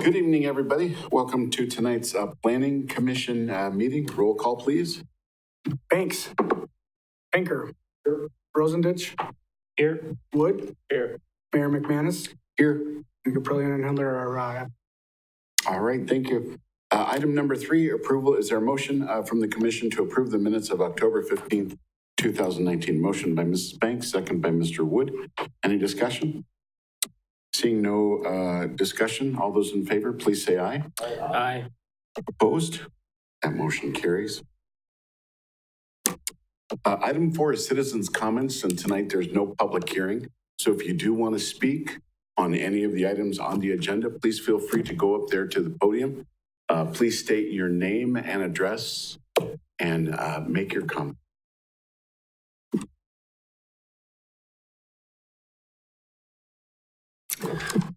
Good evening, everybody. Welcome to tonight's Planning Commission meeting. Roll call, please. Banks. Banker. Here. Rosendich. Here. Wood. Here. Mayor McManus. Here. Caprillion and Handler are. All right, thank you. Item number 3, approval. Is there a motion from the commission to approve the minutes of October 15th, 2019? Motion by Mrs. Banks, second by Mr. Wood. Any discussion? Seeing no discussion, all those in favor, please say aye. Aye. Opposed? That motion carries. Item 4 is citizens' comments, and tonight there's no public hearing. So if you do want to speak on any of the items on the agenda, please feel free to go up there to the podium. Please state your name and address and make your comment.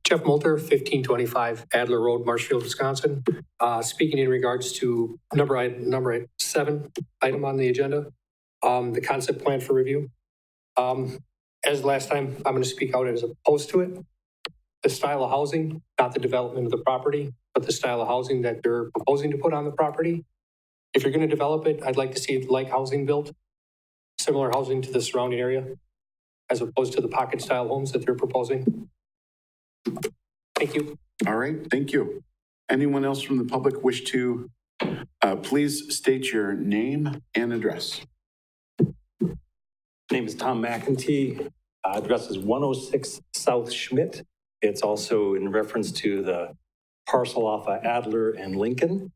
Jeff Moulter, 1525 Adler Road, Marshfield, Wisconsin. Speaking in regards to number 7 item on the agenda, the concept plan for review. As last time, I'm going to speak out as opposed to it. The style of housing, not the development of the property, but the style of housing that they're proposing to put on the property. If you're going to develop it, I'd like to see like housing built, similar housing to the surrounding area, as opposed to the pocket style homes that they're proposing. Thank you. All right, thank you. Anyone else from the public wish to please state your name and address? My name is Tom McEntee. Address is 106 South Schmidt. It's also in reference to the parcel off of Adler and Lincoln.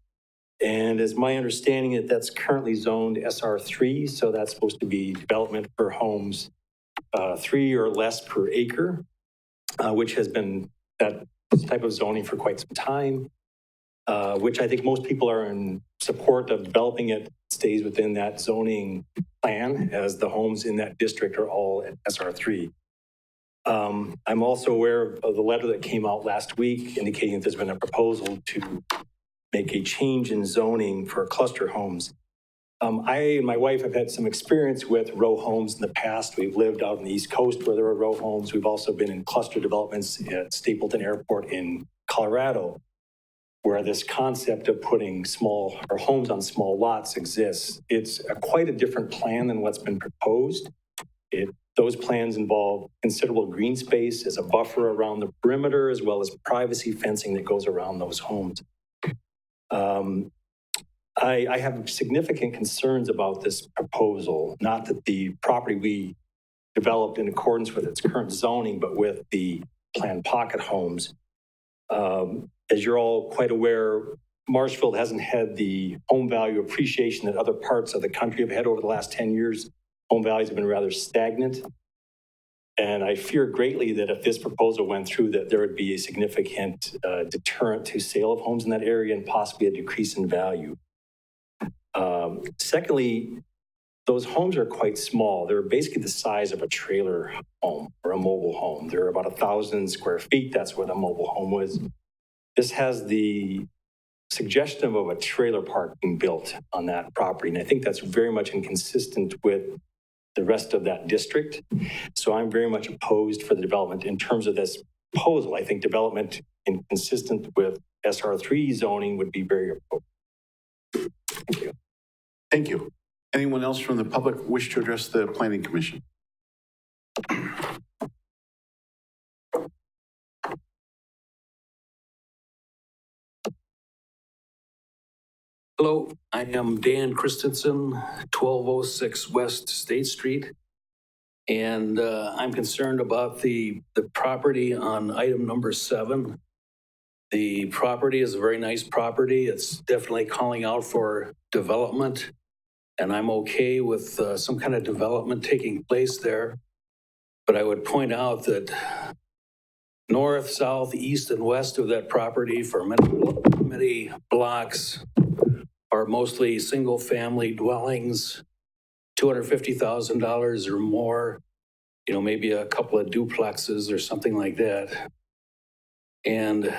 And as my understanding, that's currently zoned SR3, so that's supposed to be development for homes 3 or less per acre, which has been that type of zoning for quite some time, which I think most people are in support of developing it, stays within that zoning plan as the homes in that district are all at SR3. I'm also aware of the letter that came out last week indicating that there's been a proposal to make a change in zoning for cluster homes. I and my wife have had some experience with row homes in the past. We've lived out on the East Coast where there are row homes. We've also been in cluster developments at Stapleton Airport in Colorado, where this concept of putting small or homes on small lots exists. It's quite a different plan than what's been proposed. Those plans involve considerable green space as a buffer around the perimeter, as well as privacy fencing that goes around those homes. I have significant concerns about this proposal, not that the property we developed in accordance with its current zoning, but with the planned pocket homes. As you're all quite aware, Marshfield hasn't had the home value appreciation that other parts of the country have had over the last 10 years. Home values have been rather stagnant. And I fear greatly that if this proposal went through, that there would be a significant deterrent to sale of homes in that area and possibly a decrease in value. Secondly, those homes are quite small. They're basically the size of a trailer home or a mobile home. They're about 1,000 square feet. That's what a mobile home was. This has the suggestion of a trailer park being built on that property. And I think that's very much inconsistent with the rest of that district. So I'm very much opposed for the development in terms of this proposal. I think development inconsistent with SR3 zoning would be very appropriate. Thank you. Thank you. Anyone else from the public wish to address the Planning Commission? Hello, I am Dan Christensen, 1206 West State Street. And I'm concerned about the property on item number 7. The property is a very nice property. It's definitely calling out for development. And I'm okay with some kind of development taking place there. But I would point out that north, south, east, and west of that property for many blocks are mostly single-family dwellings, $250,000 or more, maybe a couple of duplexes or something like that. And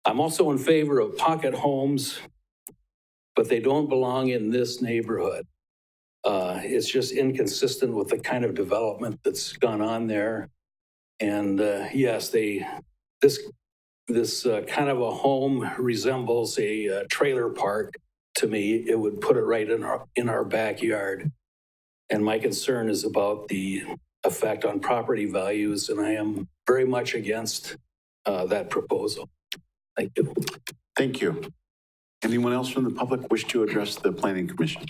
I'm also in favor of pocket homes, but they don't belong in this neighborhood. It's just inconsistent with the kind of development that's gone on there. And yes, this this kind of a home resembles a trailer park to me. It would put it right in our backyard. And my concern is about the effect on property values, and I am very much against that proposal. Thank you. Thank you. Anyone else from the public wish to address the Planning Commission?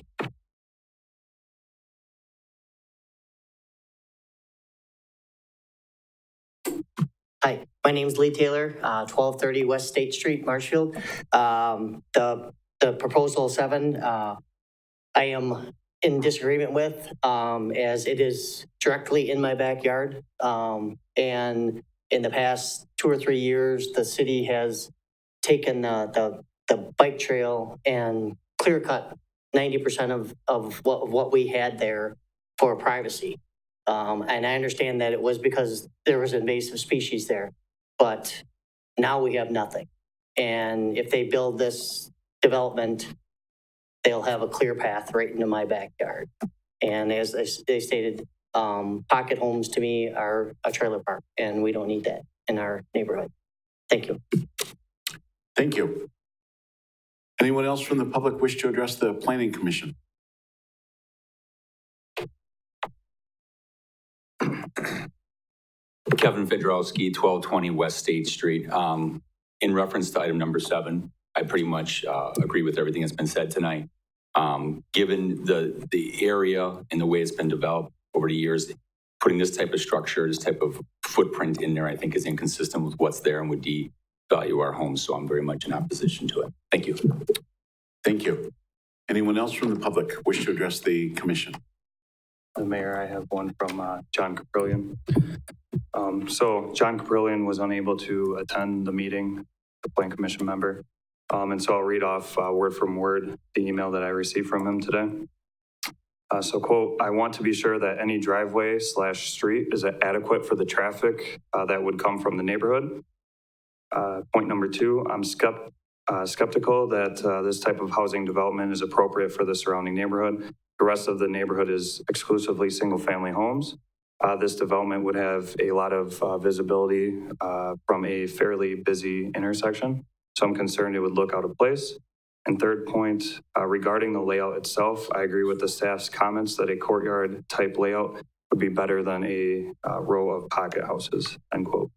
Hi, my name's Lee Taylor, 1230 West State Street, Marshfield. The proposal 7, I am in disagreement with, as it is directly in my backyard. And in the past 2 or 3 years, the city has taken the bike trail and clear cut 90% of what we had there for privacy. And I understand that it was because there was invasive species there, but now we have nothing. And if they build this development, they'll have a clear path right into my backyard. And as they stated, pocket homes to me are a trailer park, and we don't need that in our neighborhood. Thank you. Thank you. Anyone else from the public wish to address the Planning Commission? Kevin Fedorowski, 1220 West State Street. In reference to item number 7, I pretty much agree with everything that's been said tonight. Given the area and the way it's been developed over the years, putting this type of structure, this type of footprint in there, I think is inconsistent with what's there and would devalue our homes. So I'm very much in opposition to it. Thank you. Thank you. Anyone else from the public wish to address the commission? Mayor, I have one from John Caprillion. So John Caprillion was unable to attend the meeting, the Plan Commission member. And so I'll read off word from word the email that I received from him today. So quote, "I want to be sure that any driveway / street is adequate for the traffic that would come from the neighborhood. Point number 2, I'm skeptical that this type of housing development is appropriate for the surrounding neighborhood. The rest of the neighborhood is exclusively single-family homes. This development would have a lot of visibility from a fairly busy intersection. So I'm concerned it would look out of place. And third point, regarding the layout itself, I agree with the staff's comments that a courtyard type layout would be better than a row of pocket houses," end quote.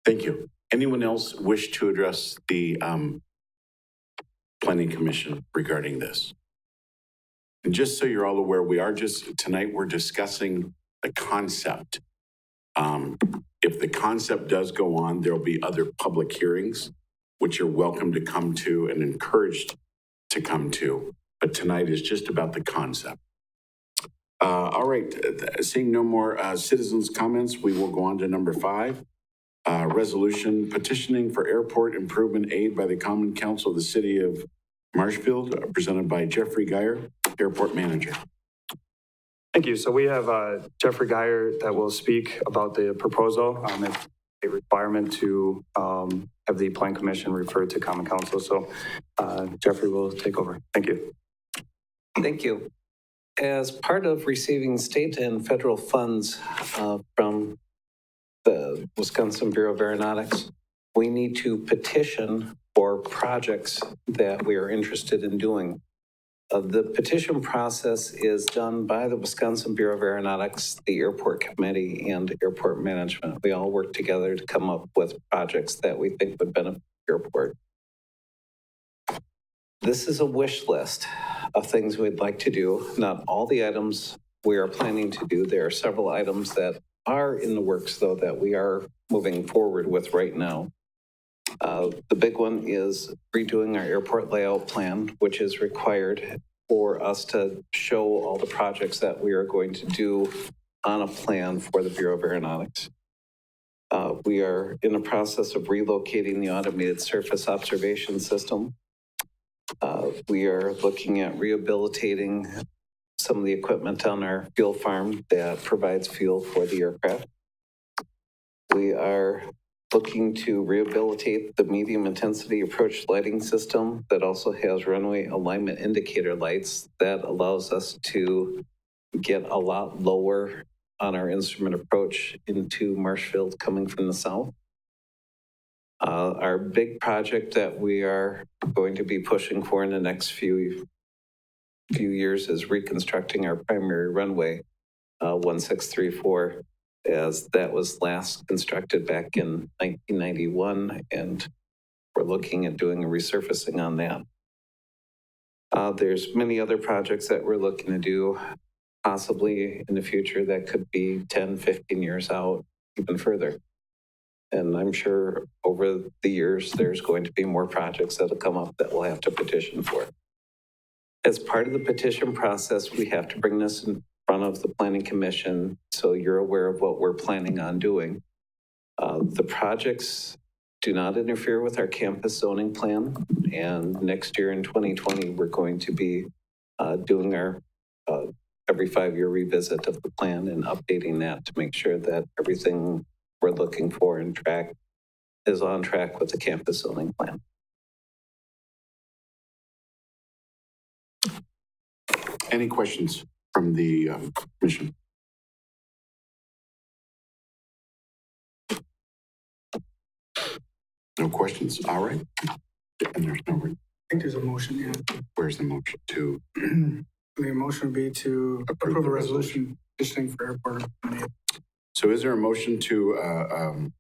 Thank you. Anyone else wish to address the Planning Commission regarding this? And just so you're all aware, tonight we're discussing the concept. If the concept does go on, there'll be other public hearings, which you're welcome to come to and encouraged to come to. But tonight is just about the concept. All right, seeing no more citizens' comments, we will go on to number 5. Resolution petitioning for airport improvement aid by the Common Council of the City of Marshfield, presented by Jeffrey Geyer, Airport Manager. Thank you. So we have Jeffrey Geyer that will speak about the proposal. It's a requirement to have the Plan Commission referred to Common Council. So Jeffrey will take over. Thank you. Thank you. As part of receiving state and federal funds from the Wisconsin Bureau of Aeronautics, we need to petition for projects that we are interested in doing. The petition process is done by the Wisconsin Bureau of Aeronautics, the Airport Committee, and Airport Management. We all work together to come up with projects that we think would benefit the airport. This is a wish list of things we'd like to do. Not all the items we are planning to do. There are several items that are in the works, though, that we are moving forward with right now. The big one is redoing our airport layout plan, which is required for us to show all the projects that we are going to do on a plan for the Bureau of Aeronautics. We are in the process of relocating the automated surface observation system. We are looking at rehabilitating some of the equipment on our fuel farm that provides fuel for the aircraft. We are looking to rehabilitate the medium intensity approach lighting system that also has runway alignment indicator lights that allows us to get a lot lower on our instrument approach into Marshfield coming from the south. Our big project that we are going to be pushing for in the next few years is reconstructing our primary runway, 1634, as that was last constructed back in 1991, and we're looking at doing a resurfacing on that. There's many other projects that we're looking to do, possibly in the future that could be 10, 15 years out, even further. And I'm sure over the years, there's going to be more projects that'll come up that we'll have to petition for. As part of the petition process, we have to bring this in front of the Planning Commission so you're aware of what we're planning on doing. The projects do not interfere with our campus zoning plan. And next year in 2020, we're going to be doing our every 5-year revisit of the plan and updating that to make sure that everything we're looking for and track is on track with the campus zoning plan. Any questions from the commission? No questions? All right. And there's no, I think there's a motion, yeah. where's the motion to? The motion would be to approve a resolution petitioning for airport. So is there a motion to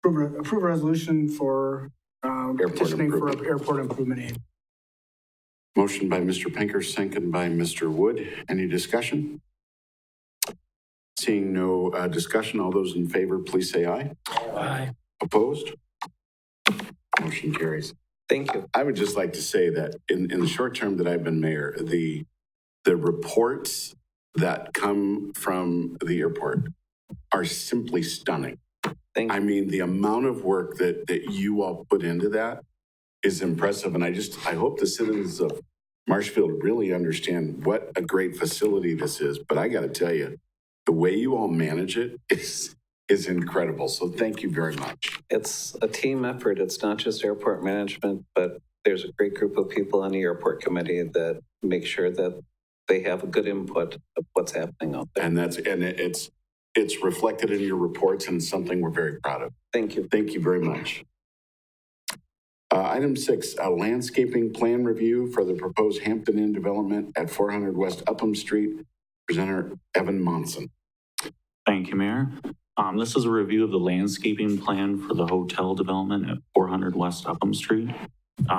Approve a resolution for petitioning for airport improvement aid. motion by Mr. Pinker, second by Mr. Wood. Any discussion? Seeing no discussion, all those in favor, please say aye. Aye. Opposed? Motion carries. Thank you. I would just like to say that in the short term that I've been mayor, the reports that come from the airport are simply stunning. Thank you. I mean, the amount of work that you all put into that is impressive. And I hope the citizens of Marshfield really understand what a great facility this is. But I got to tell you, the way you all manage it is incredible. So thank you very much. It's a team effort. It's not just airport management, but there's a great group of people on the airport committee that make sure that they have a good input of what's happening out there. And it's reflected in your reports, and it's something we're very proud of. Thank you. Thank you very much. Item 6, a landscaping plan review for the proposed Hampton Inn development at 400 West Upham Street. Presenter Evan Monson. Thank you, Mayor. This is a review of the landscaping plan for the hotel development at 400 West Upham Street.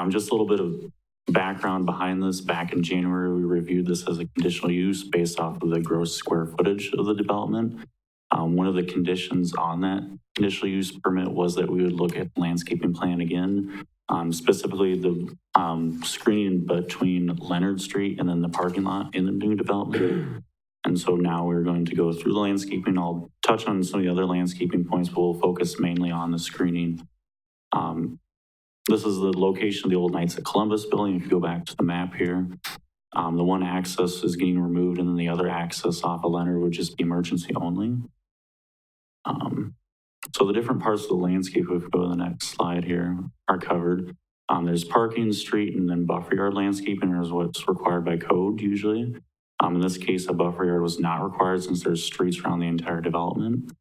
Just a little bit of background behind this. Back in January, we reviewed this as a conditional use based off of the gross square footage of the development. One of the conditions on that conditional use permit was that we would look at the landscaping plan again, specifically the screening between Leonard Street and then the parking lot in the new development. And so now we're going to go through the landscaping. I'll touch on some of the other landscaping points, but we'll focus mainly on the screening. This is the location of the old Knights of Columbus building. If you go back to the map here, the one access is getting removed, and then the other access off of Leonard would just be emergency only. So the different parts of the landscape, if we go to the next slide here, are covered. There's parking, street, and then buffer yard landscaping is what's required by code usually. In this case, a buffer yard was not required since there's streets around the entire development.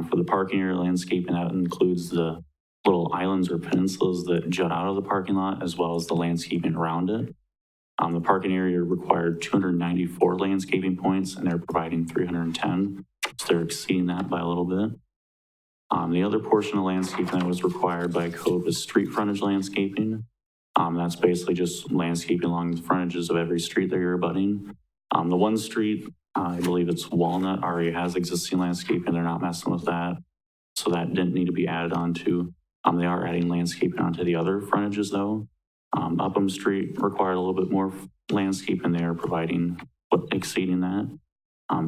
For the parking area landscaping, that includes the little islands or peninsulas that jut out of the parking lot, as well as the landscaping around it. The parking area required 294 landscaping points, and they're providing 310. So they're exceeding that by a little bit. The other portion of landscaping that was required by code was street frontage landscaping. That's basically just landscaping along the frontages of every street that you're abutting. The one street, I believe it's Walnut, already has existing landscaping. They're not messing with that. So that didn't need to be added onto. They are adding landscaping onto the other frontages though. Upham Street required a little bit more landscaping. They are providing exceeding that.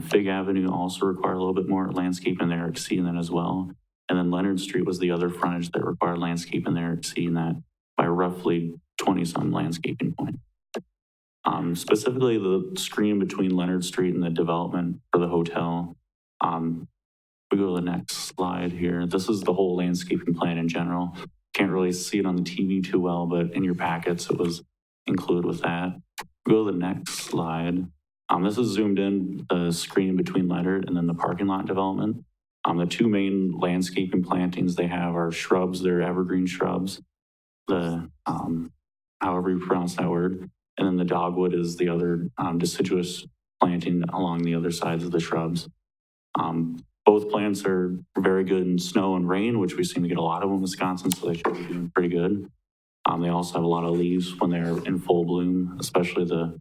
Fig Avenue also required a little bit more landscaping. They're exceeding that as well. And then Leonard Street was the other frontage that required landscaping. They're exceeding that by roughly 20-some landscaping points. Specifically, the screen between Leonard Street and the development for the hotel. We go to the next slide here. This is the whole landscaping plan in general. Can't really see it on the TV too well, but in your packets, it was included with that. We go to the next slide. This is zoomed in, the screen between Leonard and then the parking lot development. The two main landscaping plantings they have are shrubs, they're evergreen shrubs. The, however you pronounce that word. And then the dogwood is the other deciduous planting along the other sides of the shrubs. Both plants are very good in snow and rain, which we seem to get a lot of in Wisconsin, so they should be doing pretty good. They also have a lot of leaves when they're in full bloom, especially the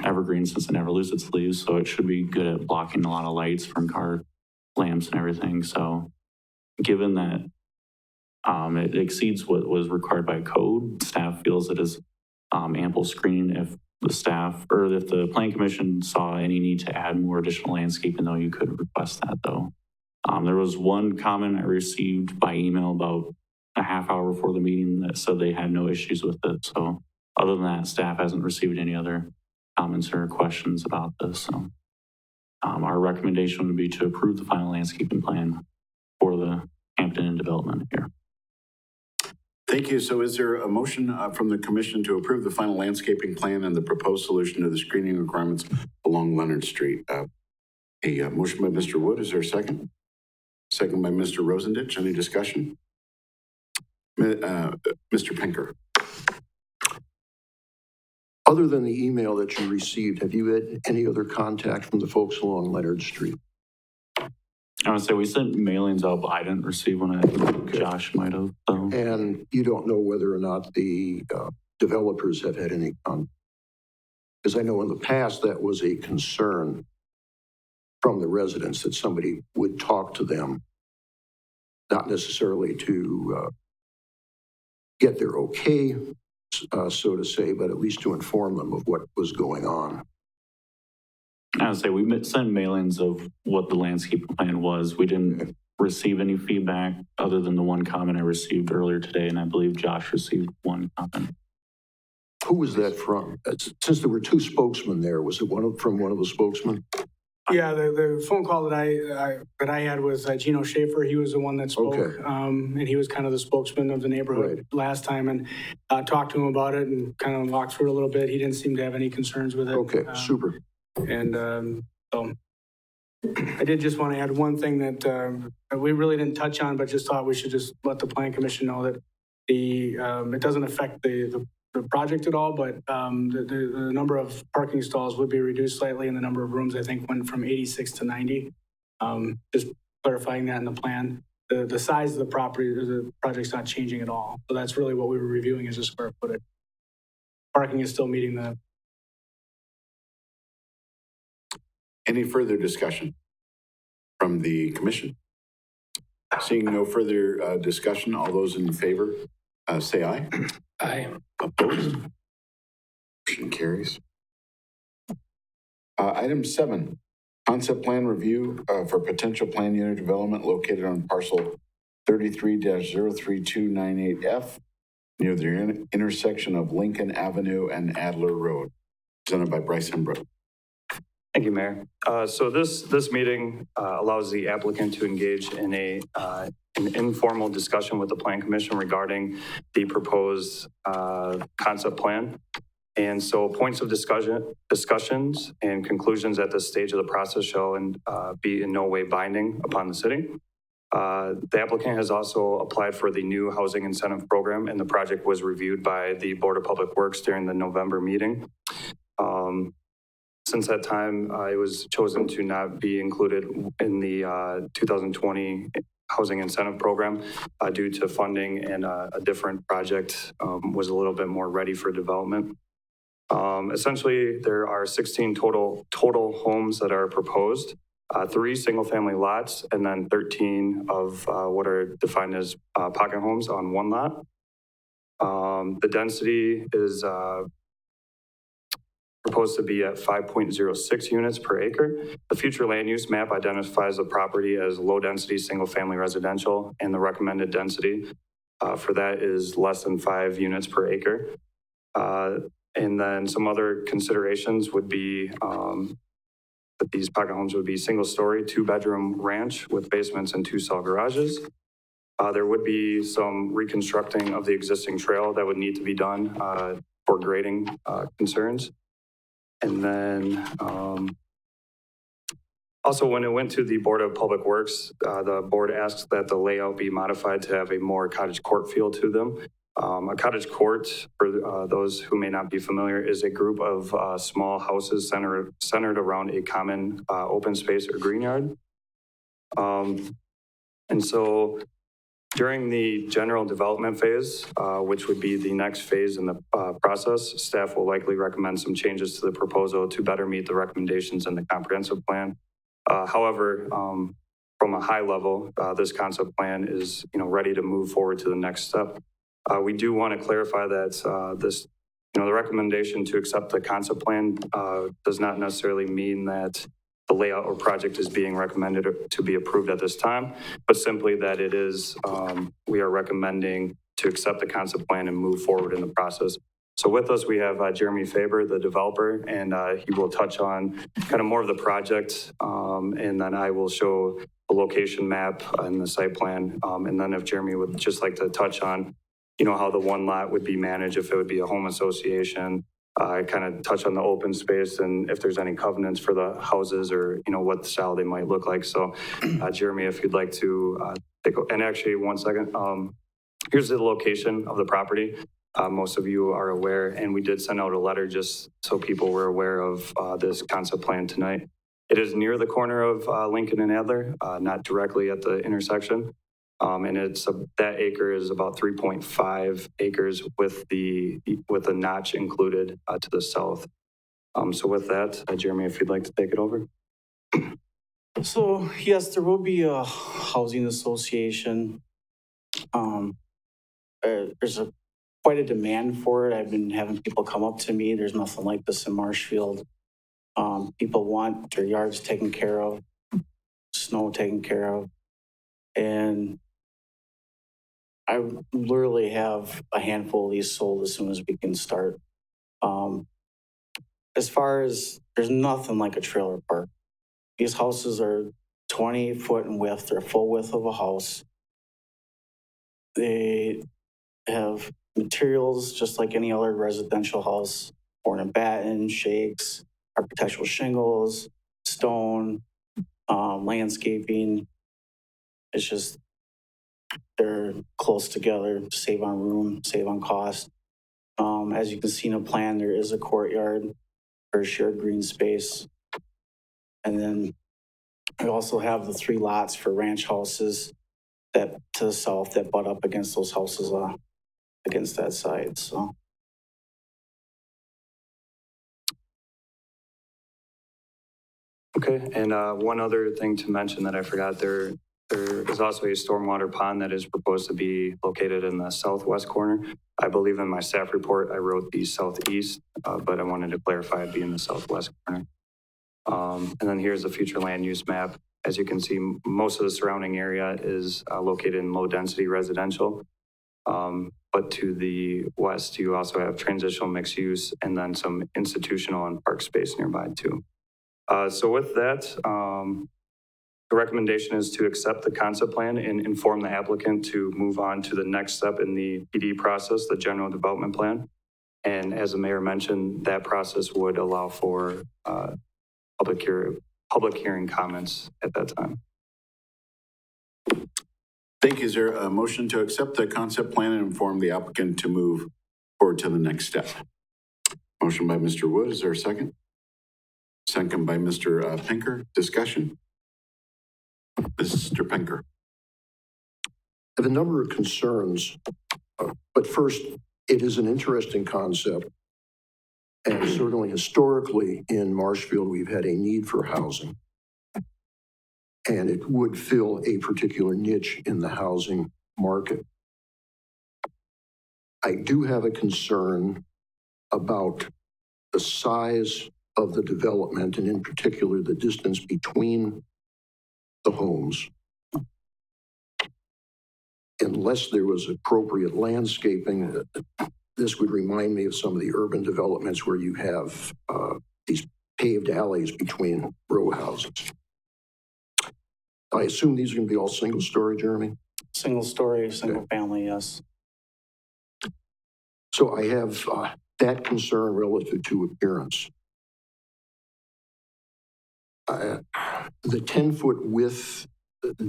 evergreen, since it never loses its leaves, so it should be good at blocking a lot of lights from car lamps and everything. So given that it exceeds what was required by code, staff feels it is ample screening. If the staff or if the Plan Commission saw any need to add more additional landscaping, though, you could request that, though. There was one comment I received by email about a half hour before the meeting that said they had no issues with it. So other than that, staff hasn't received any other comments or questions about this. So our recommendation would be to approve the final landscaping plan for the Hampton Inn development here. Thank you. So is there a motion from the commission to approve the final landscaping plan and the proposed solution to the screening requirements along Leonard Street? A motion by Mr. Wood. Is there a second? Second by Mr. Rosendich. Any discussion? Mr. Pinker. Other than the email that you received, have you had any other contact from the folks along Leonard Street? I would say we sent mailings out, but I didn't receive one. I think Josh might have. So. And you don't know whether or not the developers have had any contact? Because I know in the past that was a concern from the residents, that somebody would talk to them, not necessarily to get their okay, so to say, but at least to inform them of what was going on. I would say we sent mailings of what the landscape plan was. We didn't receive any feedback other than the one comment I received earlier today, and I believe Josh received one comment. Who was that from? Since there were two spokesmen there, was it from one of the spokesmen? Yeah, the phone call that I had was Gino Schaefer. He was the one that spoke, Okay. And he was kind of the spokesman of the neighborhood last time, and talked to him about it and kind of walked through it a little bit. He didn't seem to have any concerns with it. Okay, super. And so I did just want to add one thing that we really didn't touch on, but just thought we should just let the Plan Commission know that it doesn't affect the project at all, but the number of parking stalls would be reduced slightly, and the number of rooms, I think, went from 86 to 90. Just clarifying that in the plan. The size of the property, the project's not changing at all. So that's really what we were reviewing, is the square footage. Parking is still meeting the. Any further discussion from the commission? Seeing no further discussion, all those in favor say aye. Aye. Opposed? Motion carries. Item 7, concept plan review for potential plan unit development located on parcel 33-03298F near the intersection of Lincoln Avenue and Adler Road, presented by Bryce Hembrook. Thank you, Mayor. So this meeting allows the applicant to engage in an informal discussion with the Plan Commission regarding the proposed concept plan. And so points of discussions and conclusions at this stage of the process shall be in no way binding upon the city. The applicant has also applied for the new housing incentive program, and the project was reviewed by the Board of Public Works during the November meeting. Since that time, it was chosen to not be included in the 2020 housing incentive program due to funding, and a different project was a little bit more ready for development. Essentially, there are 16 total homes that are proposed, 3 single-family lots, and then 13 of what are defined as pocket homes on one lot. The density is proposed to be at 5.06 units per acre. The future land use map identifies the property as low-density single-family residential, and the recommended density for that is less than 5 units per acre. And then some other considerations would be that these pocket homes would be single-story, 2-bedroom ranch with basements and 2 cell garages. There would be some reconstructing of the existing trail that would need to be done for grading concerns. And then also, when it went to the Board of Public Works, the board asked that the layout be modified to have a more cottage court feel to them. A cottage court, for those who may not be familiar, is a group of small houses centered around a common open space or green yard. And so during the general development phase, which would be the next phase in the process, staff will likely recommend some changes to the proposal to better meet the recommendations in the comprehensive plan. However, from a high level, this concept plan is, ready to move forward to the next step. We do want to clarify that this, the recommendation to accept the concept plan does not necessarily mean that the layout or project is being recommended to be approved at this time, but simply that it is, we are recommending to accept the concept plan and move forward in the process. So with us, we have Jeremy Faber, the developer, and he will touch on kind of more of the project, and then I will show the location map and the site plan. And then if Jeremy would just like to touch on, how the one lot would be managed, if it would be a home association, kind of touch on the open space and if there's any covenants for the houses or, what style they might look like. So Jeremy, if you'd like to take, and actually 1 second, here's the location of the property. Most of you are aware, and we did send out a letter just so people were aware of this concept plan tonight. It is near the corner of Lincoln and Adler, not directly at the intersection. And that acre is about 3.5 acres with a notch included to the south. So with that, Jeremy, if you'd like to take it over. So yes, there will be a housing association. There's quite a demand for it. I've been having people come up to me. There's nothing like this in Marshfield. People want their yards taken care of, snow taken care of, and I literally have a handful of these sold as soon as we can start. As far as, there's nothing like a trailer park. These houses are 20 foot in width. They're full width of a house. They have materials just like any other residential house, board and batten, shakes, architectural shingles, stone, landscaping. It's just, they're close together to save on room, save on cost. As you can see in the plan, there is a courtyard or shared green space. And then we also have the 3 lots for ranch houses that to the south that butt up against those houses against that side. So. Okay, and one other thing to mention that I forgot, there is also a stormwater pond that is proposed to be located in the southwest corner. I believe in my staff report, I wrote the southeast, but I wanted to clarify it'd be in the southwest corner. And then here's the future land use map. As you can see, most of the surrounding area is located in low density residential. But to the west, you also have transitional mixed use and then some institutional and park space nearby too. So with that, the recommendation is to accept the concept plan and inform the applicant to move on to the next step in the PD process, the general development plan. And as the mayor mentioned, that process would allow for public hearing comments at that time. Thank you. Is there a motion to accept the concept plan and inform the applicant to move forward to the next step? Motion by Mr. Wood. Is there a second? Second by Mr. Pinker. Discussion? Mr. Pinker. I have a number of concerns, but first, it is an interesting concept. And certainly historically in Marshfield, we've had a need for housing. And it would fill a particular niche in the housing market. I do have a concern about the size of the development and in particular the distance between the homes. Unless there was appropriate landscaping, this would remind me of some of the urban developments where you have these paved alleys between row houses. I assume these are going to be all single story, Jeremy? Single story, single family, yes. So I have that concern relative to appearance. The 10-foot width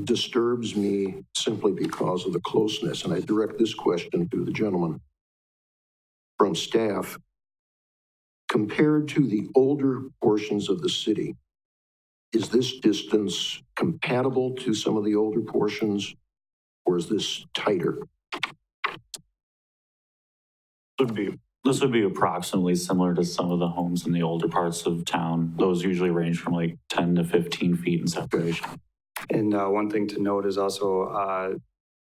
disturbs me simply because of the closeness, and I direct this question to the gentleman from staff. Compared to the older portions of the city, is this distance compatible to some of the older portions, or is this tighter? This would be approximately similar to some of the homes in the older parts of town. Those usually range from like 10 to 15 feet in separation. And one thing to note is also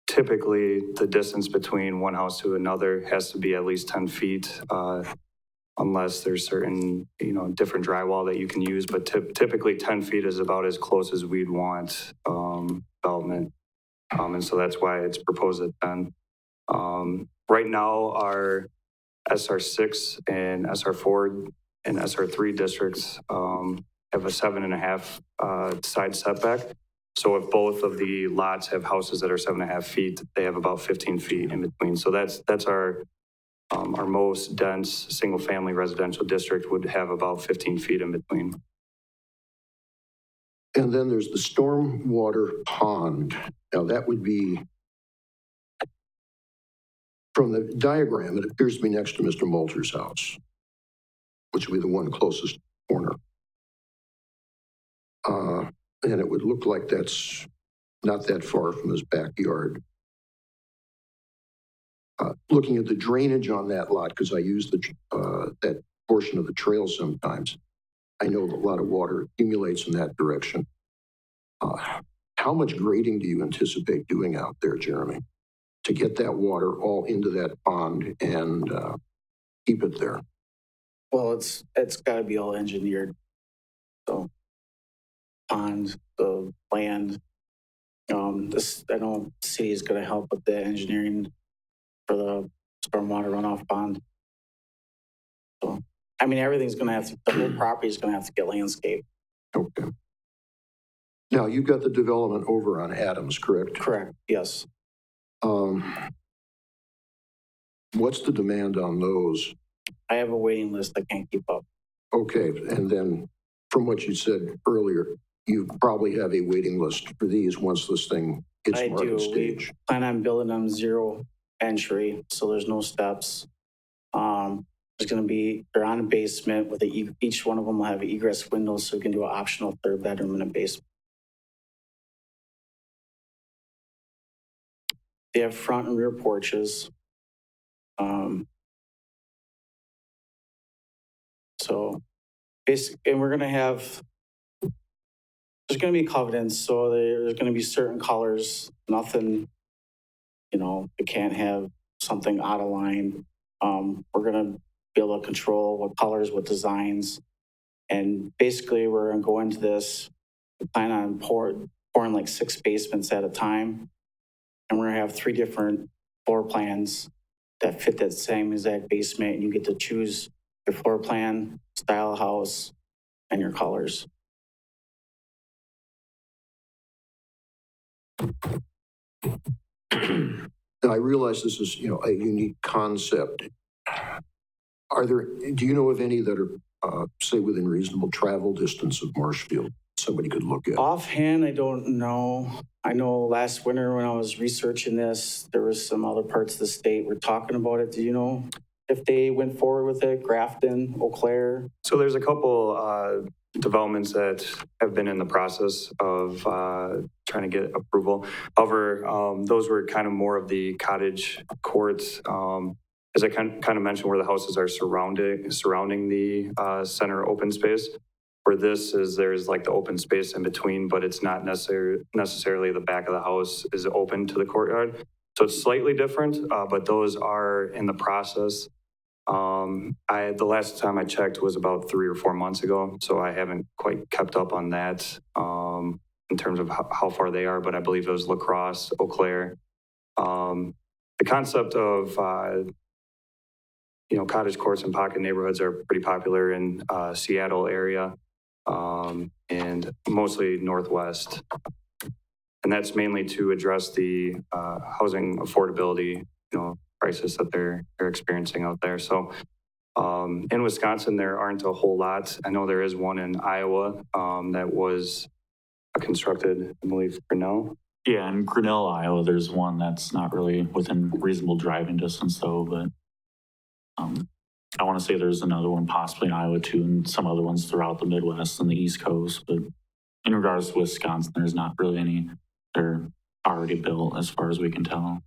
typically the distance between one house to another has to be at least 10 feet unless there's certain, different drywall that you can use. But typically 10 feet is about as close as we'd want development. And so that's why it's proposed at 10. Right now, our SR6 and SR4 and SR3 districts have a 7.5 side setback. So if both of the lots have houses that are 7.5 feet, they have about 15 feet in between. So that's our most dense single-family residential district would have about 15 feet in between. And then there's the stormwater pond. Now that would be, from the diagram, it appears to be next to Mr. Moulter's house, which would be the one closest corner. And it would look like that's not that far from his backyard. Looking at the drainage on that lot, because I use that portion of the trail sometimes, I know a lot of water accumulates in that direction. How much grading do you anticipate doing out there, Jeremy, to get that water all into that pond and keep it there? Well, it's got to be all engineered. So, pond, the land. I know the city is going to help with the engineering for the stormwater runoff pond. So, I mean, everything's going to have to, the whole property is going to have to get landscaped. Okay. Now, you've got the development over on Adams, correct? Correct, yes. What's the demand on those? I have a waiting list. I can't keep up. Okay, and then from what you said earlier, you probably have a waiting list for these once this thing hits I market do. stage. We plan on building them zero entry, so there's no steps. There's going to be, they're on a basement with each one of them will have egress windows, so we can do an optional third bedroom in a basement. They have front and rear porches. So basically, and we're going to have, there's going to be covenants, so there's going to be certain colors, nothing, it can't have something out of line. We're going to be able to control what colors, what designs. And basically, we're going to go into this, we plan on pouring like 6 basements at a time. And we're going to have 3 different floor plans that fit that same exact basement. And you get to choose your floor plan, style of house, and your colors. Now, I realize this is, a unique concept. Do you know of any that are, say, within reasonable travel distance of Marshfield, somebody could look at? Offhand, I don't know. I know last winter when I was researching this, there was some other parts of the state were talking about it. Do you know if they went forward with it? Grafton, Eau Claire? So there's a couple developments that have been in the process of trying to get approval. However, those were kind of more of the cottage courts. As I kind of mentioned, where the houses are surrounding the center open space. Where this is, there's like the open space in between, but it's not necessarily the back of the house is open to the courtyard. So it's slightly different, but those are in the process. The last time I checked was about 3 or 4 months ago, so I haven't quite kept up on that in terms of how far they are, but I believe it was La Crosse, Eau Claire. The concept of cottage courts and pocket neighborhoods are pretty popular in Seattle area and mostly Northwest. And that's mainly to address the housing affordability, crisis that they're experiencing out there. So In Wisconsin, there aren't a whole lot. I know there is one in Iowa that was constructed, I believe, Grinnell. Yeah, in Grinnell, Iowa, there's one that's not really within reasonable driving distance though, but I want to say there's another one possibly in Iowa too, and some other ones throughout the Midwest and the East Coast. But in regards to Wisconsin, there's not really any. They're already built as far as we can tell.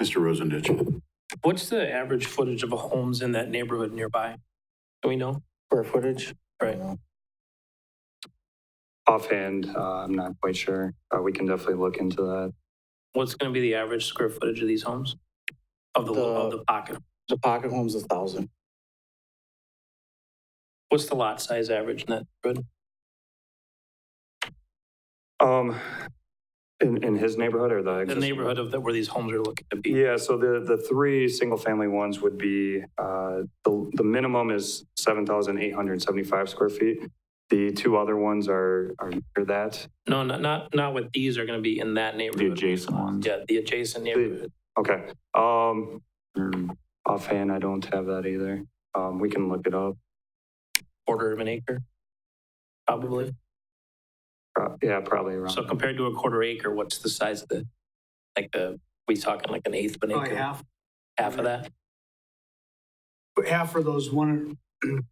Mr. Rosendich. What's the average footage of homes in that neighborhood nearby? Do we know? Square footage. Right. Offhand, I'm not quite sure. We can definitely look into that. What's going to be the average square footage of these homes? Of the pocket? The pocket home's 1,000. What's the lot size average in that neighborhood? In his neighborhood or the The existing? neighborhood of where these homes are looking to be? Yeah, so the three single-family ones would be, the minimum is 7,875 square feet. The two other ones are near that. No, not what these are going to be in that The neighborhood. adjacent ones. Yeah, the adjacent neighborhood. Okay. Offhand, I don't have that either. We can look it up. Quarter of an acre, probably. Yeah, probably around. So compared to a quarter acre, what's the size of we talking like an eighth of an Probably acre? half. Half of that, But half for those one,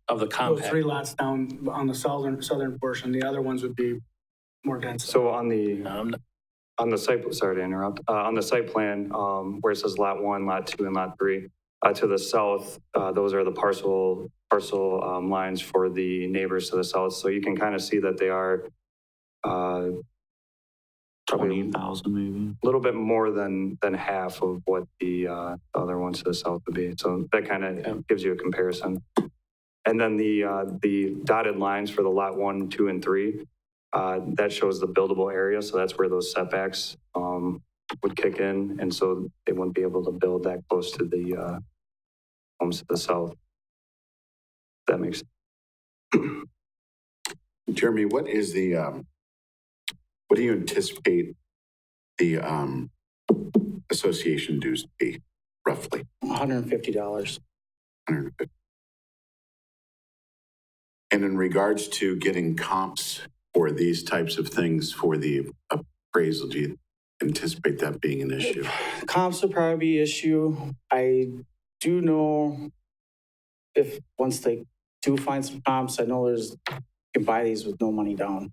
of the those compact? 3 lots down on the southern portion. The other ones would be more dense. So on the I'm site, sorry to interrupt, on the site plan, where it says lot 1, lot 2, and lot 3, to the south, those are the parcel lines for the neighbors to the south. So you can kind of see that they are probably 20,000 maybe. a little bit more than half of what the other ones to the south would be. So that kind of gives you a comparison. And then the dotted lines for the lot 1, 2, and 3, that shows the buildable area. So that's where those setbacks would kick in. And so they wouldn't be able to build that close to the homes to the south. That makes sense. Jeremy, what do you anticipate the association dues to be roughly? $150. 150. And in regards to getting comps for these types of things for the appraisal, do you anticipate that being an issue? Comps would probably be an issue. I do know if once they do find some comps, I know you can buy these with no money down.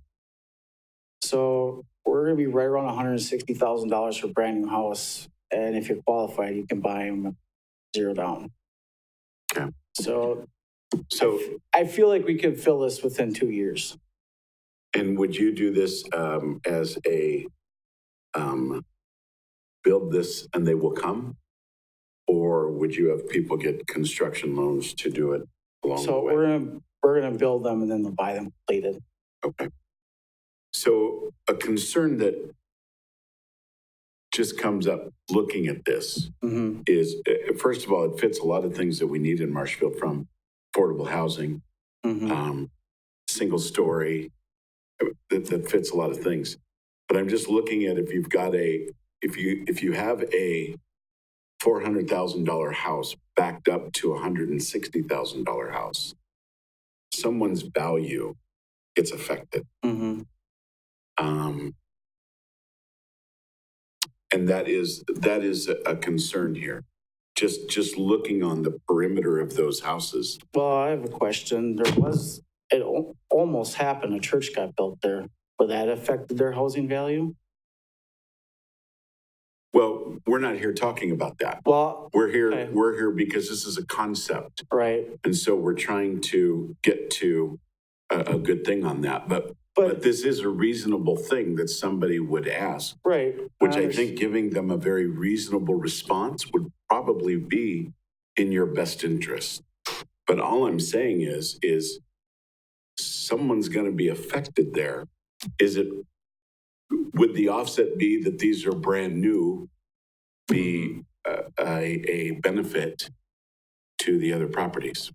So we're going to be right around $160,000 for a brand new house. And if you're qualified, you can buy them zero down. Okay. So So, I feel like we could fill this within 2 years. and would you do this as a build this and they will come? Or would you have people get construction loans to do it along the So way? we're gonna build them and then they'll buy them completed. Okay. So a concern that just comes up looking at this Mm-hmm. is, first of all, it fits a lot of things that we need in Marshfield, from affordable housing, Mm-hmm. single story, that fits a lot of things. But I'm just looking at if you have a $400,000 house backed up to a $160,000 house, someone's value gets affected. Mm-hmm. And that is a concern here. Just looking on the perimeter of those houses. Well, I have a question. Almost happened. A church got built there. Would that affected their housing value? Well, we're not here talking about that. Well, We're here, okay. we're here because this is a concept. right. And so we're trying to get to a good thing on that. But this is a reasonable thing that somebody would ask, Right. which I think giving them a very reasonable response would probably be in your best interest. But all I'm saying is someone's going to be affected there. Would the offset be that these are brand new, be a benefit to the other properties?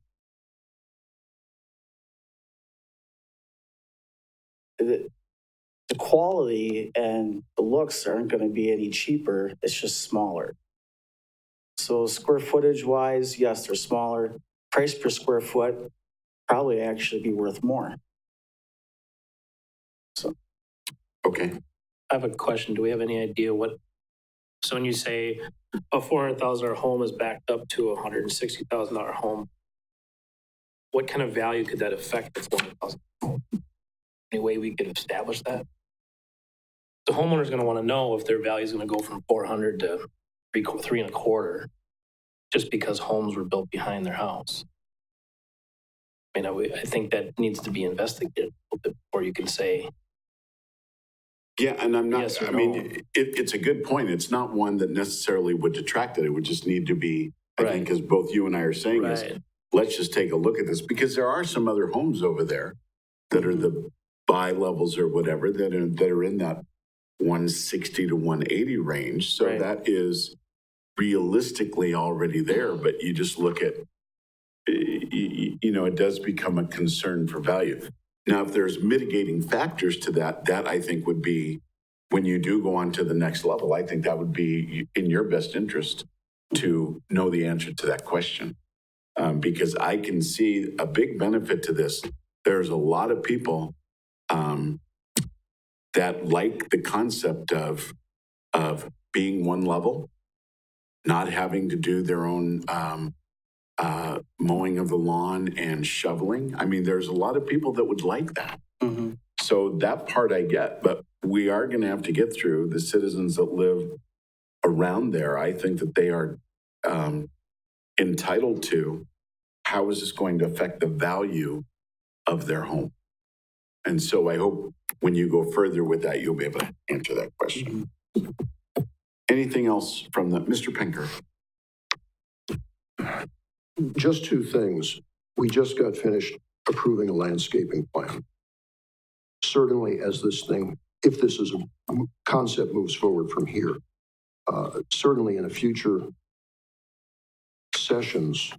the quality and the looks aren't going to be any cheaper. It's just smaller. So square footage wise, yes, they're smaller. Price per square foot probably actually be worth more. Okay. I have a question. Do we have any idea what, so when you say a $400,000 home is backed up to a $160,000 home, what kind of value could that affect the $400,000 home? Any way we could establish that? The homeowner's going to want to know if their value is going to go from 400 to three and a quarter, just because homes were built behind their house. I mean, I think that needs to be investigated a little bit before you can say. Yeah, and I'm not, Yes or I mean, no? it's a good point. It's not one that necessarily would detract it. It would just need to be, I Right. think, as both you and I are saying, is Right. let's just take a look at this, because there are some other homes over there that are the buy levels or whatever that are in that 160 to 180 range. So Right. that is realistically already there, but you just look at, you know, it does become a concern for value. Now, if there's mitigating factors to that, that I think would be, when you do go on to the next level, I think that would be in your best interest to know the answer to that question. Because I can see a big benefit to this. There's a lot of people that like the concept of being one level, not having to do their own mowing of the lawn and shoveling. I mean, there's a lot of people that would like that. Mm-hmm. So that part I get, but we are going to have to get through the citizens that live around there. I think that they are entitled to, how is this going to affect the value of their home? And so I hope when you go further with that, you'll be able to answer that question. Anything else from Mr. Pinker? Just two things. We just got finished approving a landscaping plan. Certainly as this thing, if this is a concept moves forward from here, certainly in a future sessions,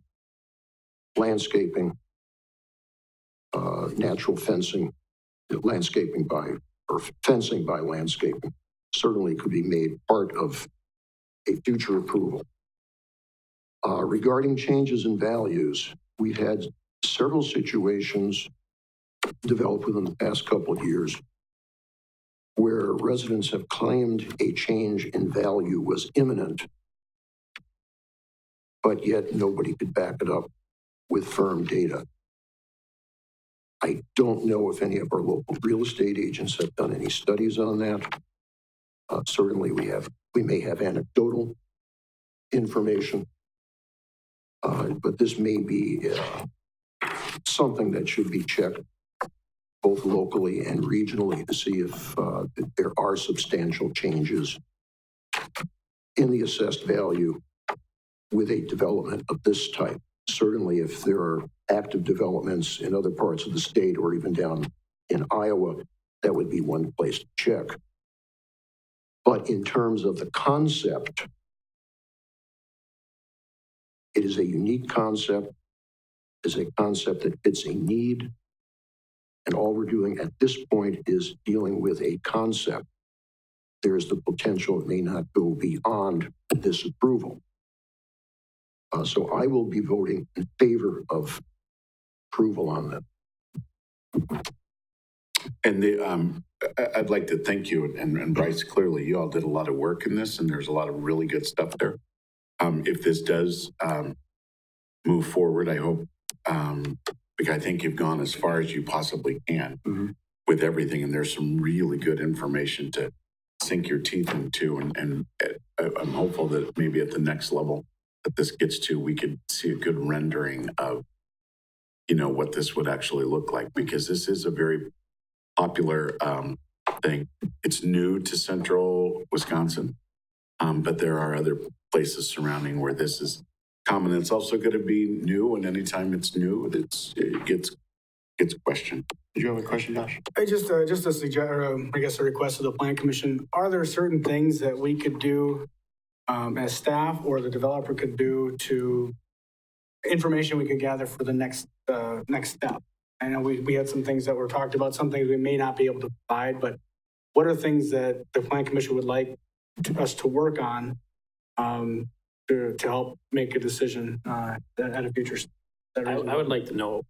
landscaping, natural fencing, landscaping by, or fencing by landscaping certainly could be made part of a future approval. Regarding changes in values, we've had several situations developed within the past couple of years where residents have claimed a change in value was imminent, but yet nobody could back it up with firm data. I don't know if any of our local real estate agents have done any studies on that. Certainly we may have anecdotal information, but this may be something that should be checked both locally and regionally to see if there are substantial changes in the assessed value with a development of this type. Certainly if there are active developments in other parts of the state or even down in Iowa, that would be one place to check. But in terms of the concept, it is a unique concept, is a concept that fits a need, and all we're doing at this point is dealing with a concept. There is the potential it may not go beyond this approval. So I will be voting in favor of approval on that. And I'd like to thank you and Bryce. Clearly, you all did a lot of work in this, and there's a lot of really good stuff there. If this does move forward, I hope, because I think you've gone as far as you possibly can with everything, and there's some really good information to sink your teeth into, and I'm hopeful that maybe at the next level that this gets to, we could see a good rendering of, you know, what this would actually look like, because this is a very popular thing. It's new to central Wisconsin, but there are other places surrounding where this is common. It's also going to be new, and anytime it's new, it gets questioned. Did you have a question, Josh? I just a I guess a request of the Plan Commission. Are there certain things that we could do as staff or the developer could do to information we could gather for the next step? I know we had some things that were talked about, some things we may not be able to provide, but what are things that the plan commission would like us to work on to help make a decision at a future. I would like to know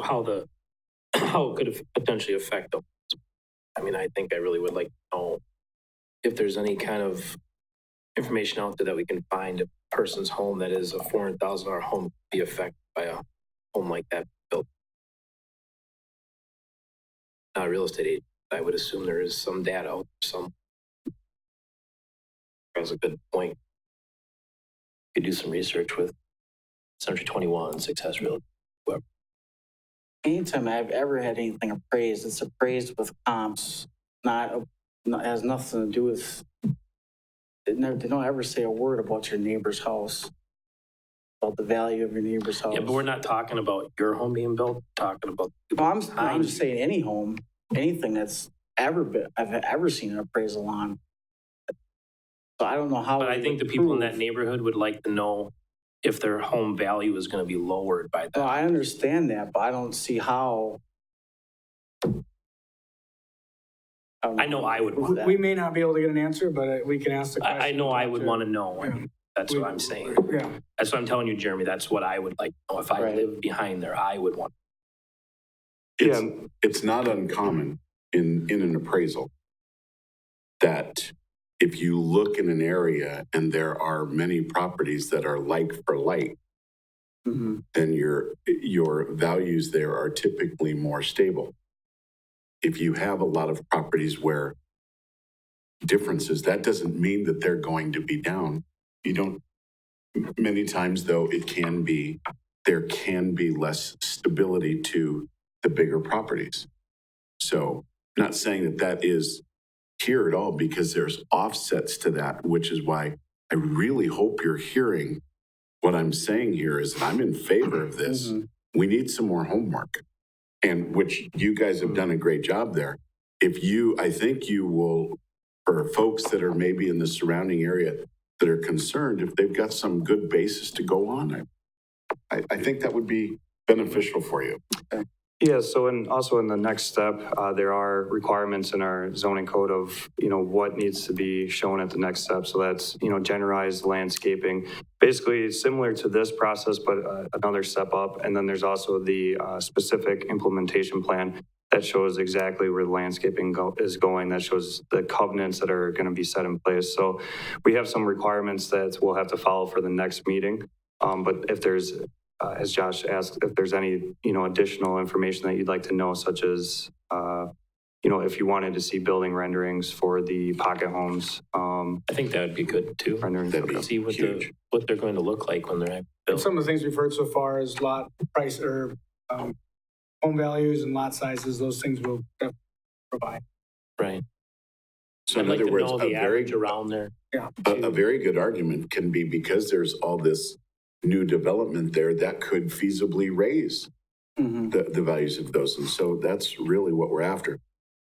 how it could potentially affect them. I mean, I think I really would like to know if there's any kind of information out there that we can find a person's home that is a $400,000 home be affected by a home like that built. Not a real estate agent. I would assume there is some data out there, some. That's a good point. You could do some research with Century 21, Success Realty, whoever. Anytime I've ever had anything appraised, it's appraised with comps, not has nothing to do with. They don't ever say a word about your neighbor's house, about the value of your neighbor's house. Yeah, but we're not talking about your home being built. We're talking about. No, I'm just saying any home, anything that's I've ever seen an appraisal on. So I don't know how. But I think the people in that neighborhood would like to know if their home value is going to be lowered by that. No, I understand that, but I don't see how. I know I would want that. We may not be able to get an answer, but we can ask the question. I know I would want to know. Yeah. That's what I'm saying. Yeah. That's what I'm telling you, Jeremy. That's what I would like to know. If I lived behind there, I would want. It's not uncommon in an appraisal that if you look in an area and there are many properties that are like for like, then your values there are typically more stable. If you have a lot of properties where differences, that doesn't mean that they're going to be down. You don't, many times though, there can be less stability to the bigger properties. So not saying that that is here at all, because there's offsets to that, which is why I really hope you're hearing what I'm saying here is that I'm in favor of this. We need some more homework, and which you guys have done a great job there. I think you will, for folks that are maybe in the surrounding area that are concerned, if they've got some good basis to go on, I think that would be beneficial for you. Yeah, so also in the next step, there are requirements in our zoning code of, what needs to be shown at the next step. So that's, generalized landscaping, basically similar to this process, but another step up. And then there's also the specific implementation plan that shows exactly where the landscaping is going, that shows the covenants that are going to be set in place. So we have some requirements that we'll have to follow for the next meeting. But if there's as Josh asked, if there's any, additional information that you'd like to know, such as, if you wanted to see building renderings for the pocket homes. I think that would be good too. That'd be see what they're going to look like when they're And built. some of the things we've heard so far is lot price or home values and lot sizes. Those things will definitely provide. Right. So I'd in like other to words, know the average around there. Yeah. a very good argument can be, because there's all this new development there, that could feasibly raise the values of those. And so that's really what we're after.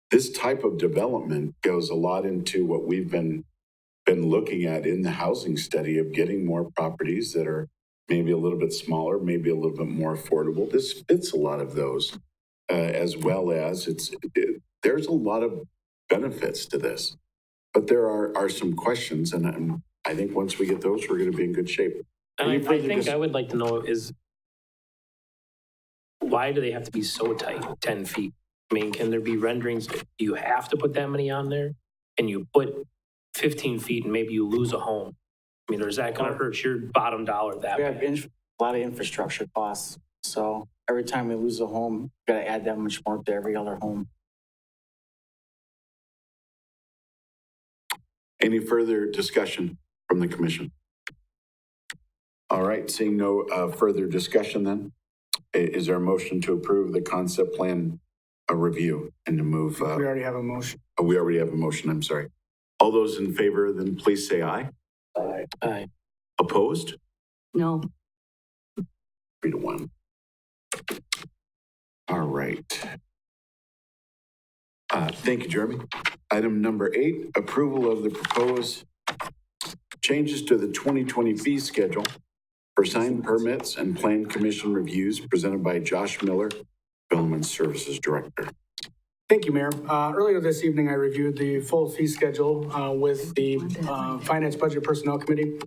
This type of development goes a lot into what we've been looking at in the housing study of getting more properties that are maybe a little bit smaller, maybe a little bit more affordable. This fits a lot of those, as well as there's a lot of benefits to this. But there are some questions, and I think once we get those, we're going to be in good shape. And I think I would like to know is, why do they have to be so tight, 10 feet? I mean, can there be renderings? You have to put that many on there, and you put 15 feet and maybe you lose a home. I mean, is that going to hurt your bottom dollar that We bad? have a lot of infrastructure costs. So every time we lose a home, we got to add that much more to every other home. Any further discussion from the commission? All right, seeing no further discussion then, is there a motion to approve the concept plan review and to move? We already have a motion. We already have a motion, I'm sorry. All those in favor, then please say aye. Aye. Opposed? No. 3-1. All right. Thank you, Jeremy. Item number 8, approval of the proposed changes to the 2020 fee schedule for sign permits and plan commission reviews presented by Josh Miller, Development Services Director. Thank you, Mayor. Earlier this evening, I reviewed the full fee schedule with the Finance Budget Personnel Committee.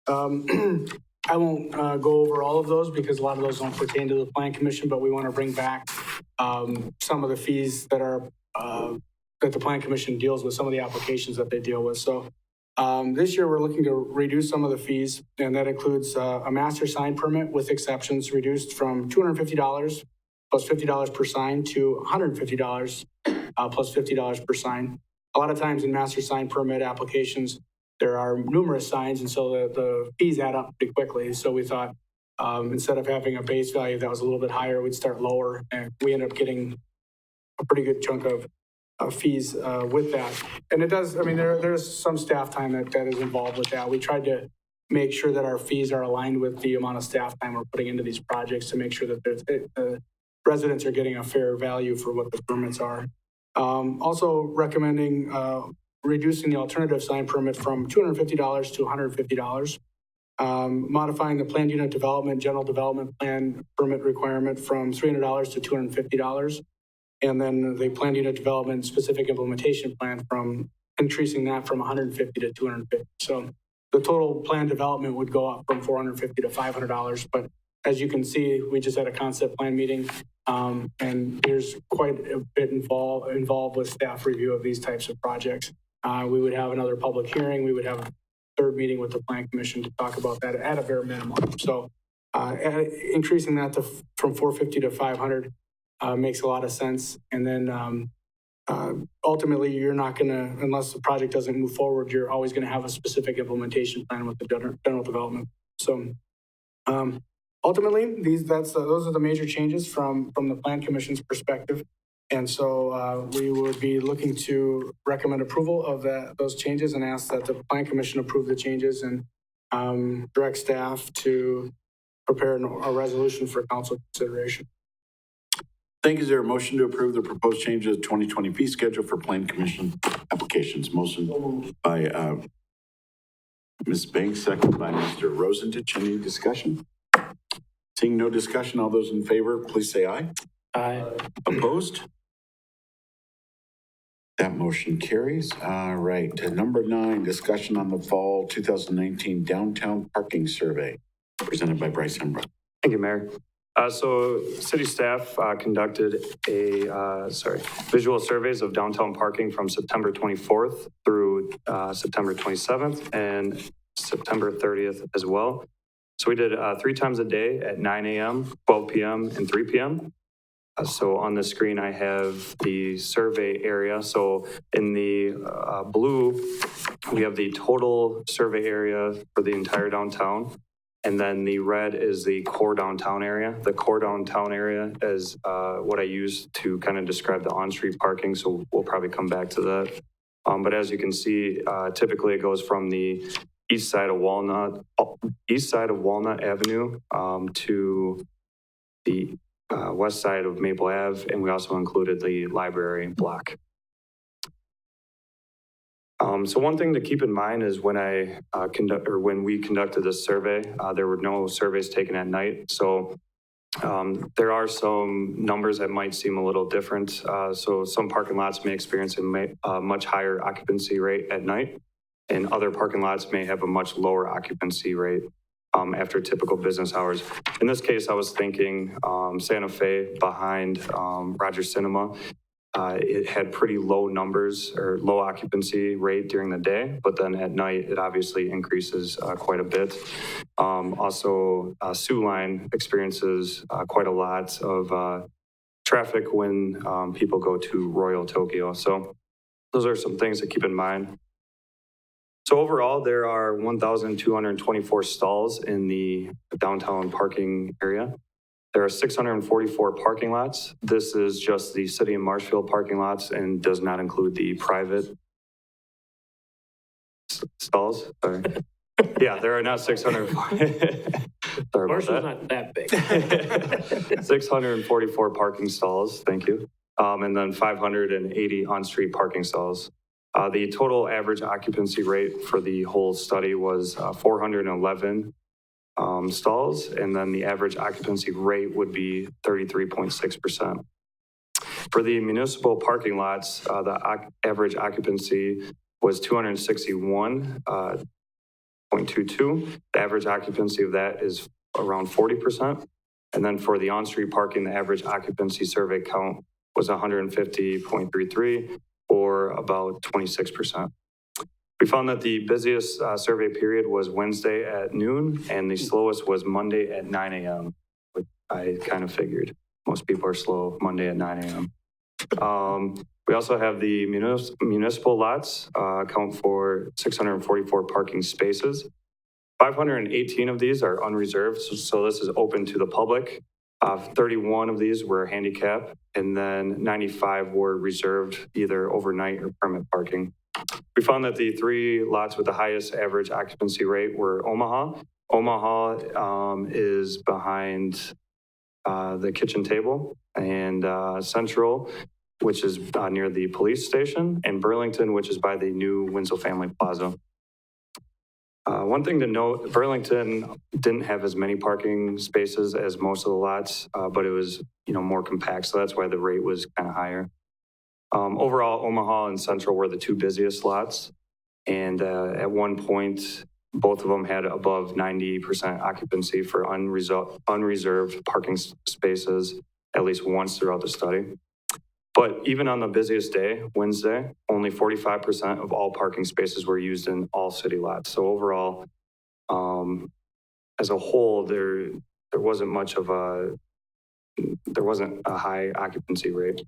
I won't go over all of those because a lot of those don't pertain to the Plan Commission, but we want to bring back some of the fees that are that the Plan Commission deals with, some of the applications that they deal with. So this year, we're looking to reduce some of the fees, and that includes a master sign permit with exceptions reduced from $250 plus $50 per sign to $150 plus $50 per sign. A lot of times in master sign permit applications, there are numerous signs, and so the fees add up pretty quickly. So we thought instead of having a base value that was a little bit higher, we'd start lower, and we ended up getting a pretty good chunk of fees with that. And it does, I mean, there's some staff time that is involved with that. We tried to make sure that our fees are aligned with the amount of staff time we're putting into these projects to make sure that the residents are getting a fair value for what the permits are. Also recommending reducing the alternative sign permit from $250 to $150. Modifying the planned unit development, general development plan permit requirement from $300 to $250. And then the planned unit development specific implementation plan from increasing that from $150 to $250. So the total plan development would go up from $450 to $500. But as you can see, we just had a concept plan meeting, and there's quite a bit involved with staff review of these types of projects. We would have another public hearing. We would have a third meeting with the Plan Commission to talk about that at a bare minimum. So increasing that from 450 to 500 makes a lot of sense. And then ultimately, you're not going to, unless the project doesn't move forward, you're always going to have a specific implementation plan with the general development. So ultimately, those are the major changes from the Plan Commission's perspective. And so we would be looking to recommend approval of those changes and ask that the Plan Commission approve the changes and direct staff to prepare a resolution for council consideration. Thank you. Is there a motion to approve the proposed changes to 2020 fee schedule for Plan Commission applications? Motion by Ms. Banks, second by Mr. Rosendich. Any discussion? Seeing no discussion, all those in favor, please say aye. Aye. Opposed? That motion carries. All right. Number 9, discussion on the fall 2019 downtown parking survey, presented by Bryce Hembrook. Thank you, Mayor. So city staff conducted visual surveys of downtown parking from September 24th through September 27th and September 30th as well. So we did 3 times a day at 9 a.m., 12 p.m., and 3 p.m. So on the screen, I have the survey area. So in the blue, we have the total survey area for the entire downtown. And then the red is the core downtown area. The core downtown area is what I use to kind of describe the on-street parking. So we'll probably come back to that. But as you can see, typically it goes from the east side of Walnut Avenue to the west side of Maple Ave, and we also included the library block. So one thing to keep in mind is when when we conducted this survey, there were no surveys taken at night. So there are some numbers that might seem a little different. So some parking lots may experience a much higher occupancy rate at night, and other parking lots may have a much lower occupancy rate after typical business hours. In this case, I was thinking Santa Fe behind Rogers Cinema. It had pretty low numbers or low occupancy rate during the day, but then at night it obviously increases quite a bit. Also, Sioux Line experiences quite a lot of traffic when people go to Royal Tokyo. So those are some things to keep in mind. So overall, there are 1,224 stalls in the downtown parking area. There are 644 parking lots. This is just the City of Marshfield parking lots and does not include the private stalls. Sorry. Yeah, there are not 640. Sorry Marshfield's about not that big. 644 parking stalls, thank you. And then 580 on-street parking stalls. The total average occupancy rate for the whole study was 411 stalls, and then the average occupancy rate would be 33.6%. For the municipal parking lots, average occupancy was 261.22. The average occupancy of that is around 40%. And then for the on-street parking, the average occupancy survey count was 150.33, or about 26%. We found that the busiest survey period was Wednesday at noon, and the slowest was Monday at 9 a.m., which I kind of figured. Most people are slow Monday at 9 a.m. We also have the municipal lots account for 644 parking spaces. 518 of these are unreserved, so this is open to the public. 31 of these were handicap, and then 95 were reserved, either overnight or permit parking. We found that the 3 lots with the highest average occupancy rate were Omaha. Omaha is behind the kitchen table, and Central, which is near the police station, and Burlington, which is by the new Winslow Family Plaza. One thing to note, Burlington didn't have as many parking spaces as most of the lots, but it was, more compact, so that's why the rate was kind of higher. Overall, Omaha and Central were the 2 busiest lots, and at one point, both of them had above 90% occupancy for unreserved parking spaces at least once throughout the study. But even on the busiest day, Wednesday, only 45% of all parking spaces were used in all city lots. So overall, as a whole, there wasn't a high occupancy rate.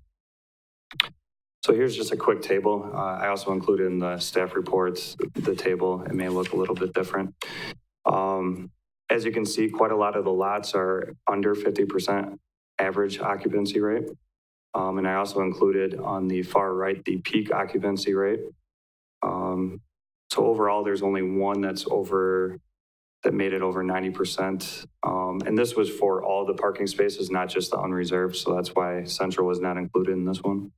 So here's just a quick table. I also included in the staff reports the table. It may look a little bit different. As you can see, quite a lot of the lots are under 50% average occupancy rate. And I also included on the far right the peak occupancy rate. So overall, there's only one that made it over 90%. And this was for all the parking spaces, not just the unreserved. So that's why Central was not included in this one.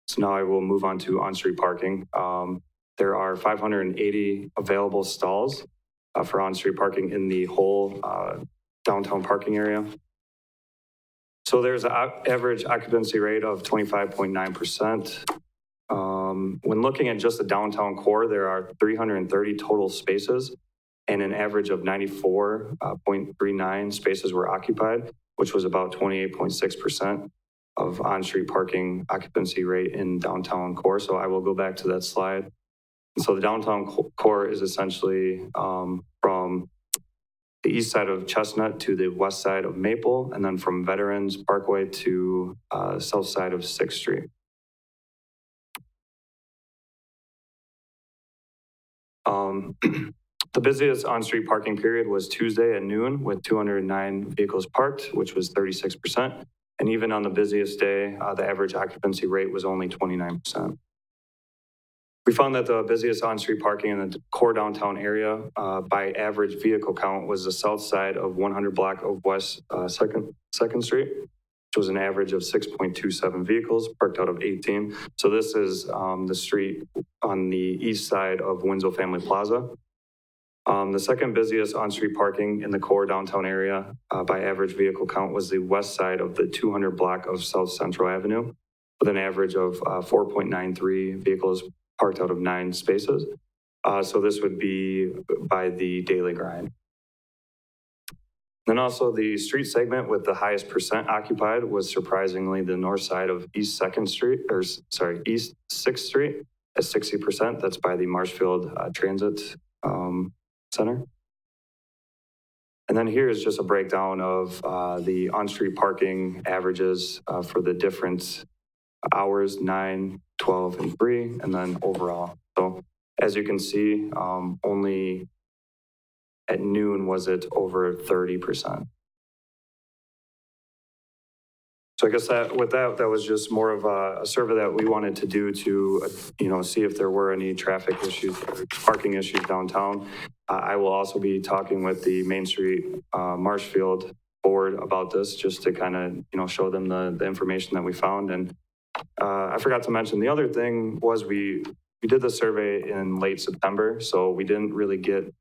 So now I will move on to on-street parking. There are 580 available stalls for on-street parking in the whole downtown parking area. So there's an average occupancy rate of 25.9%. When looking at just the downtown core, there are 330 total spaces, and an average of 94.39 spaces were occupied, which was about 28.6% of on-street parking occupancy rate in downtown core. So I will go back to that slide. So the downtown core is essentially from the east side of Chestnut to the west side of Maple, and then from Veterans Parkway to south side of 6th Street. The busiest on-street parking period was Tuesday at noon with 209 vehicles parked, which was 36%. And even on the busiest day, the average occupancy rate was only 29%. We found that the busiest on-street parking in the core downtown area by average vehicle count was the south side of 100 block of West 2nd Street, which was an average of 6.27 vehicles parked out of 18. So this is the street on the east side of Winslow Family Plaza. The second busiest on-street parking in the core downtown area by average vehicle count was the west side of the 200 block of South Central Avenue, with an average of 4.93 vehicles parked out of 9 spaces. So this would be by the daily grind. Then also the street segment with the highest percent occupied was surprisingly the north side of East 6th Street at 60%. That's by the Marshfield Transit Center. And then here is just a breakdown of the on-street parking averages for the different hours, 9, 12, and 3, and then overall. So as you can see, only at noon was it over 30%. So I guess that was just more of a survey that we wanted to do to, see if there were any traffic issues or parking issues downtown. I will also be talking with the Main Street Marshfield board about this, just to kind of, show them the information that we found. And I forgot to mention, the other thing was we did the survey in late September, so we didn't really get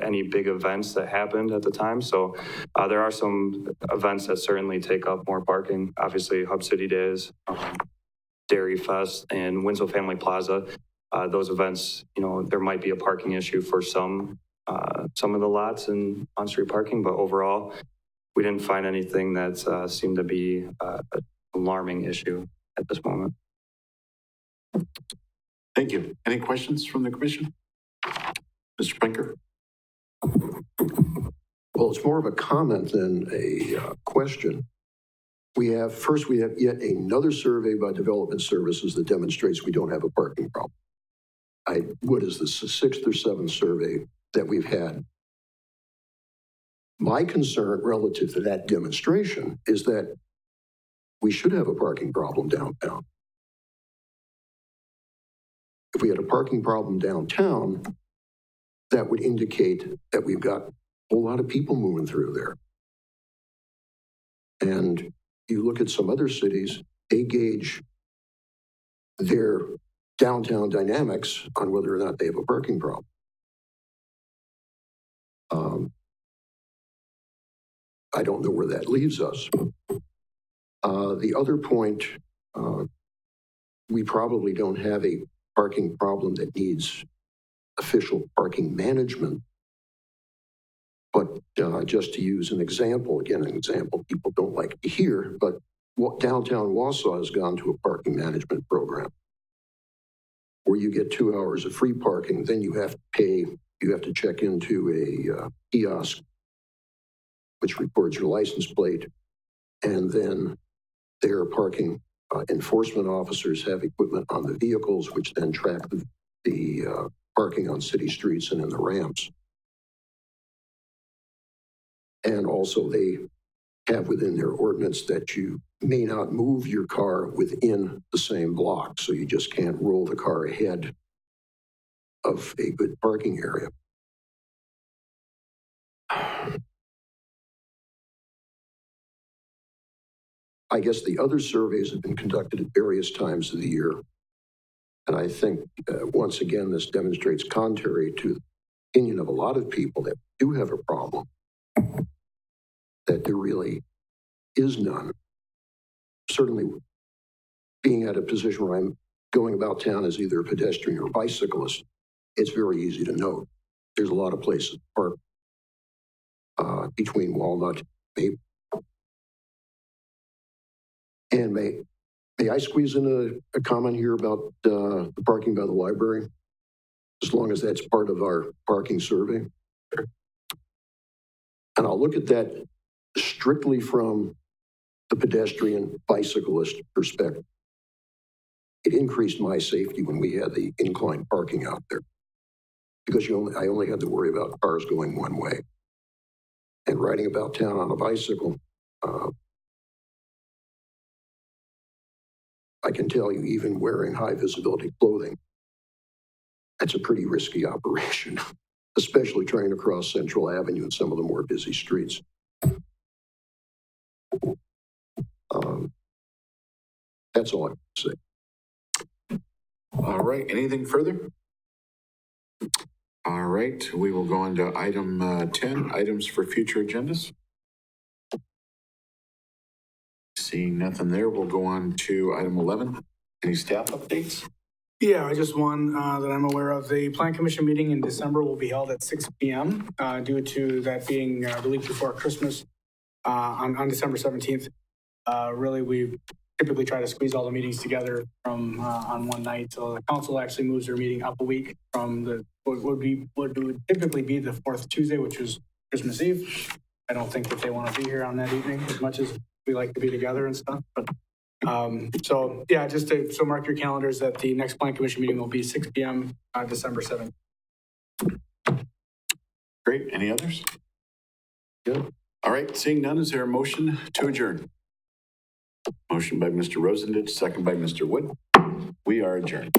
any big events that happened at the time. So there are some events that certainly take up more parking. Obviously, Hub City Days, Dairy Fest, and Winslow Family Plaza. Those events, there might be a parking issue for some of the lots in on-street parking, but overall, we didn't find anything that seemed to be an alarming issue at this moment. Thank you. Any questions from the commission? Mr. Pinker? Well, it's more of a comment than a question. We have yet another survey by Development Services that demonstrates we don't have a parking problem. What is this, the 6th or 7th survey that we've had? My concern relative to that demonstration is that we should have a parking problem downtown. If we had a parking problem downtown, that would indicate that we've got a whole lot of people moving through there. And you look at some other cities, they gauge their downtown dynamics on whether or not they have a parking problem. I don't know where that leaves us. The other point, we probably don't have a parking problem that needs official parking management. But just to use an example, again, an example people don't like to hear, but downtown Wausau has gone to a parking management program where you get 2 hours of free parking, then you have to pay, you have to check into a kiosk, which records your license plate, and then their parking enforcement officers have equipment on the vehicles, which then track the parking on city streets and in the ramps. And also they have within their ordinance that you may not move your car within the same block, so you just can't roll the car ahead of a good parking area. I guess the other surveys have been conducted at various times of the year. And I think, once again, this demonstrates, contrary to the opinion of a lot of people that do have a problem, that there really is none. Certainly, being at a position where I'm going about town as either a pedestrian or bicyclist, it's very easy to note. There's a lot of places to park between Walnut, Maple. And may I squeeze in a comment here about the parking by the library? As long as that's part of our parking survey. And I'll look at that strictly from the pedestrian bicyclist perspective. It increased my safety when we had the inclined parking out there, because I only had to worry about cars going one way. And riding about town on a bicycle, I can tell you, even wearing high visibility clothing, that's a pretty risky operation, especially trying to cross Central Avenue and some of the more busy streets. That's all I can say. All right, anything further? All right, we will go on to item 10, items for future agendas. Seeing nothing there, we'll go on to item 11. Any staff updates? Yeah, just one that I'm aware of. The Plan Commission meeting in December will be held at 6 p.m. Due to that being the week before Christmas on December 17th. Really, we typically try to squeeze all the meetings together from on one night. So the council actually moves their meeting up a week from what would typically be the 4th Tuesday, which is Christmas Eve. I don't think that they want to be here on that evening as much as we like to be together and stuff. But so yeah, so mark your calendars that the next Plan Commission meeting will be 6 p.m. on December 7th. Great. Any others? Good. All right. Seeing none, is there a motion to adjourn? Motion by Mr. Rosendich, second by Mr. Wood. We are adjourned.